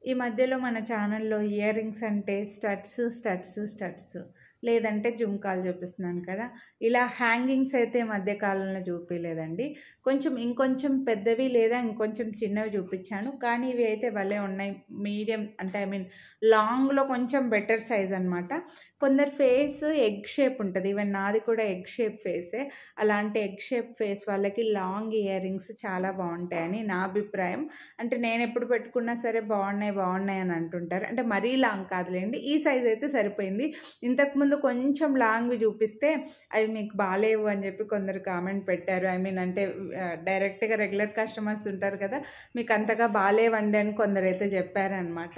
ఈ మధ్యలో మన ఛానల్లో ఇయర్ రింగ్స్ అంటే స్టడ్స్ లేదంటే జుంకాలు చూపిస్తున్నాను కదా. ఇలా హ్యాంగింగ్స్ అయితే మధ్య కాలంలో చూపించలేదండి. ఇంకొంచెం పెద్దవి లేదా ఇంకొంచెం చిన్నవి చూపించాను. కానీ ఇవి అయితే భలే ఉన్నాయి. మీడియం అంటే లాంగ్లో కొంచెం బెటర్ సైజ్ అనమాట. కొందరు ఫేస్ ఎగ్ షేప్ ఉంటుంది. ఈవెన్ నాది కూడా ఎగ్ షేప్ ఫేసే. అలాంటి ఎగ్ షేప్ ఫేస్ వాళ్ళకి లాంగ్ ఇయర్ రింగ్స్ చాలా బాగుంటాయని నా అభిప్రాయం. అంటే నేను ఎప్పుడు పెట్టుకున్నా సరే బాగున్నాయి అని అంటుంటారు. అంటే మరీ లాంగ్ కాదులేండి, ఈ సైజ్ అయితే సరిపోయింది. ఇంతకుముందు కొంచెం లాంగ్ చూపిస్తే అవి మీకు బాగాలేవు అని చెప్పి కొందరు కామెంట్ పెట్టారు. అంటే డైరెక్ట్గా రెగ్యులర్ కస్టమర్స్ ఉంటారు కదా, మీకు అంతగా బాగాలేవండి అని కొందరైతే చెప్పారనమాట.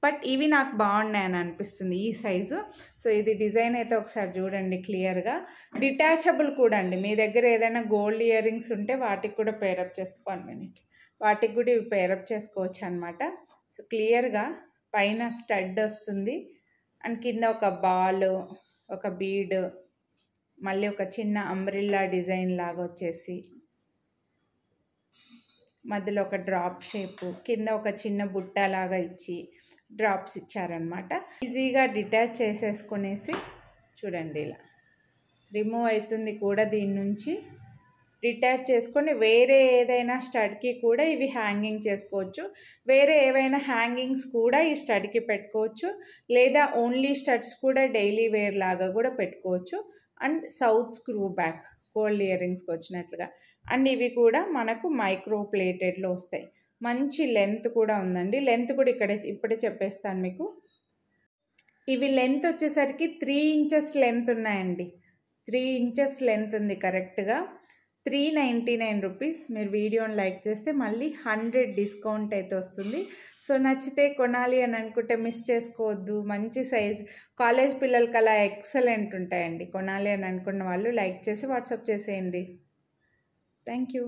బట్ ఇవి నాకు బాగున్నాయని అనిపిస్తుంది ఈ సైజు. సో ఇది డిజైన్ అయితే ఒకసారి చూడండి క్లియర్గా. డిటాచబుల్ కూడా అండి. మీ దగ్గర ఏదైనా గోల్డ్ ఇయర్ రింగ్స్ ఉంటే వాటికి కూడా పేరప్ వాటికి కూడా ఇవి పేరప్ చేసుకోవచ్చు అనమాట. సో క్లియర్గా పైన స్టడ్ వస్తుంది అండ్ కింద ఒక బాల్, ఒక బీడ్, మళ్ళీ ఒక చిన్న అంబ్రిల్లా డిజైన్ లాగా వచ్చేసి మధ్యలో ఒక డ్రాప్ షేపు, కింద ఒక చిన్న బుట్ట లాగా ఇచ్చి డ్రాప్స్ ఇచ్చారనమాట. ఈజీగా డిటాచ్ చేసేసుకునేసి చూడండి ఇలా రిమూవ్ అవుతుంది కూడా. దీని నుంచి డిటాచ్ చేసుకొని వేరే ఏదైనా స్టడ్కి కూడా ఇవి హ్యాంగింగ్ చేసుకోవచ్చు. వేరే ఏవైనా హ్యాంగింగ్స్ కూడా ఈ స్టడ్కి పెట్టుకోవచ్చు, లేదా ఓన్లీ స్టడ్స్ కూడా డైలీ వేర్ లాగా కూడా పెట్టుకోవచ్చు. And south screw back gold ear రింగ్స్కి వచ్చినట్లుగా. అండ్ ఇవి కూడా మనకు మైక్రో ప్లేటెడ్లో వస్తాయి. మంచి లెంత్ కూడా ఉందండి. లెంత్ కూడా ఇప్పుడే చెప్పేస్తాను మీకు. ఇవి లెంత్ వచ్చేసరికి 3 ఇంచెస్ లెంత్ ఉన్నాయండి. 3 ఇంచెస్ లెంత్ ఉంది కరెక్ట్గా. 399 రూపీస్. మీరు వీడియోని లైక్ చేస్తే మళ్ళీ 100 డిస్కౌంట్ అయితే వస్తుంది. సో నచ్చితే కొనాలి అని అనుకుంటే మిస్ చేసుకోవద్దు. మంచి సైజ్, కాలేజ్ పిల్లలకి అలా ఎక్సలెంట్ ఉంటాయండి. కొనాలి అని అనుకున్న వాళ్ళు లైక్ చేసి వాట్సాప్ చేసేయండి. Thank you.